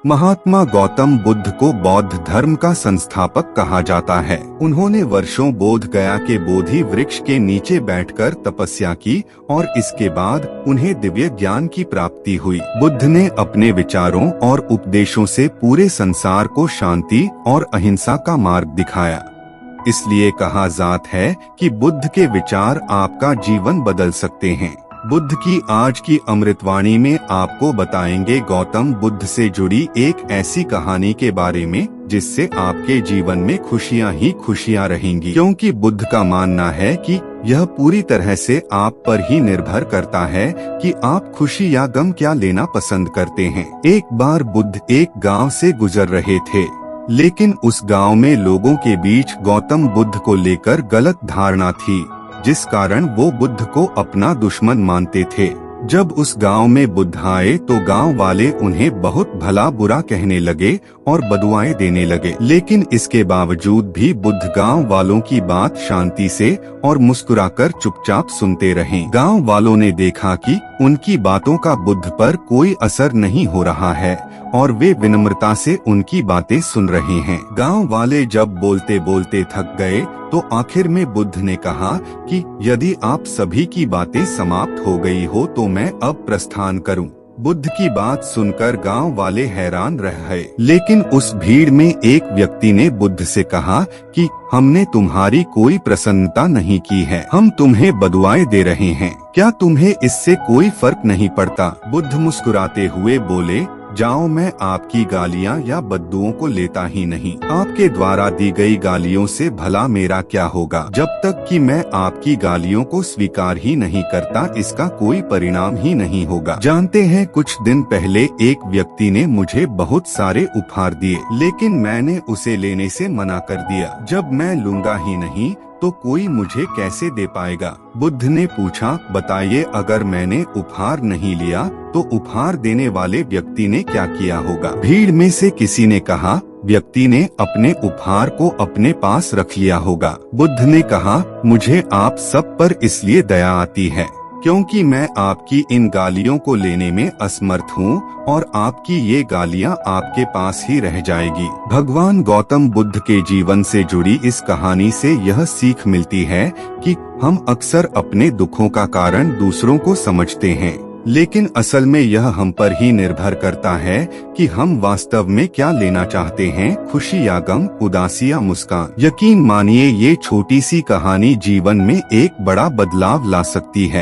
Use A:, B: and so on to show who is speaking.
A: महात्मा गौतम बुद्ध को बौद्ध धर्म का संस्थापक कहा जाता है। उन्होंने वर्षों बोध गया के बोधि वृक्ष के नीचे बैठकर तपस्या की और इसके बाद उन्हें दिव्य ज्ञान की प्राप्ति हुई। बुद्ध ने अपने विचारों और उपदेशों से पूरे संसार को शांति और अहिंसा का मार्ग दिखाया। इसलिए कहा जाता है कि बुद्ध के विचार आपका जीवन बदल सकते हैं। बुद्ध की आज की अमृतवाणी में आपको बताएंगे गौतम बुद्ध से जुड़ी एक ऐसी कहानी के बारे में जिससे आपके जीवन में खुशियां ही खुशियां रहेंगी, क्योंकि बुद्ध का मानना है कि यह पूरी तरह से आप पर ही निर्भर करता है कि आप खुशी या गम क्या लेना पसंद करते हैं। एक बार बुद्ध एक गांव से गुजर रहे थे, लेकिन उस गांव में लोगों के बीच गौतम बुद्ध को लेकर गलत धारणा थी, जिस कारण वो बुद्ध को अपना दुश्मन मानते थे। जब उस गांव में बुद्ध आए तो गांव वाले उन्हें बहुत भला बुरा कहने लगे और बदुआएं देने लगे, लेकिन इसके बावजूद भी बुद्ध गांव वालों की बात शांति से और मुस्कुराकर चुपचाप सुनते रहे। गांव वालों ने देखा कि उनकी बातों का बुद्ध पर कोई असर नहीं हो रहा है और वे विनम्रता से उनकी बातें सुन रहे हैं। गांव वाले जब बोलते बोलते थक गए तो आखिर में बुद्ध ने कहा कि यदि आप सभी की बातें समाप्त हो गई हो तो मैं अब प्रस्थान करूं। बुद्ध की बात सुनकर गांव वाले हैरान रह गए, लेकिन उस भीड़ में एक व्यक्ति ने बुद्ध से कहा कि हमने तुम्हारी कोई प्रसन्नता नहीं की है, हम तुम्हें बदुआएं दे रहे हैं, क्या तुम्हें इससे कोई फर्क नहीं पड़ता? बुद्ध मुस्कुराते हुए बोले, जाओ, मैं आपकी गालियां या बद्दुओं को लेता ही नहीं। आपके द्वारा दी गई गालियों से भला मेरा क्या होगा? जब तक कि मैं आपकी गालियों को स्वीकार ही नहीं करता, इसका कोई परिणाम ही नहीं होगा। जानते हैं, कुछ दिन पहले एक व्यक्ति ने मुझे बहुत सारे उपहार दिए, लेकिन मैंने उसे लेने से मना कर दिया। जब मैं लूंगा ही नहीं तो कोई मुझे कैसे दे पाएगा? बुद्ध ने पूछा, बताइए, अगर मैंने उपहार नहीं लिया तो उपहार देने वाले व्यक्ति ने क्या किया होगा? भीड़ में से किसी ने कहा, व्यक्ति ने अपने उपहार को अपने पास रख लिया होगा। बुद्ध ने कहा, मुझे आप सब पर इसलिए दया आती है क्योंकि मैं आपकी इन गालियों को लेने में असमर्थ हूँ और आपकी ये गालियाँ आपके पास ही रह जाएगी। भगवान गौतम बुद्ध के जीवन से जुड़ी इस कहानी से यह सीख मिलती है कि हम अक्सर अपने दुखों का कारण दूसरों को समझते हैं, लेकिन असल में यह हम पर ही निर्भर करता है कि हम वास्तव में क्या लेना चाहते हैं, खुशी या गम, उदासी या मुस्कान। यकीन मानिए, ये छोटी सी कहानी जीवन में एक बड़ा बदलाव ला सकती है।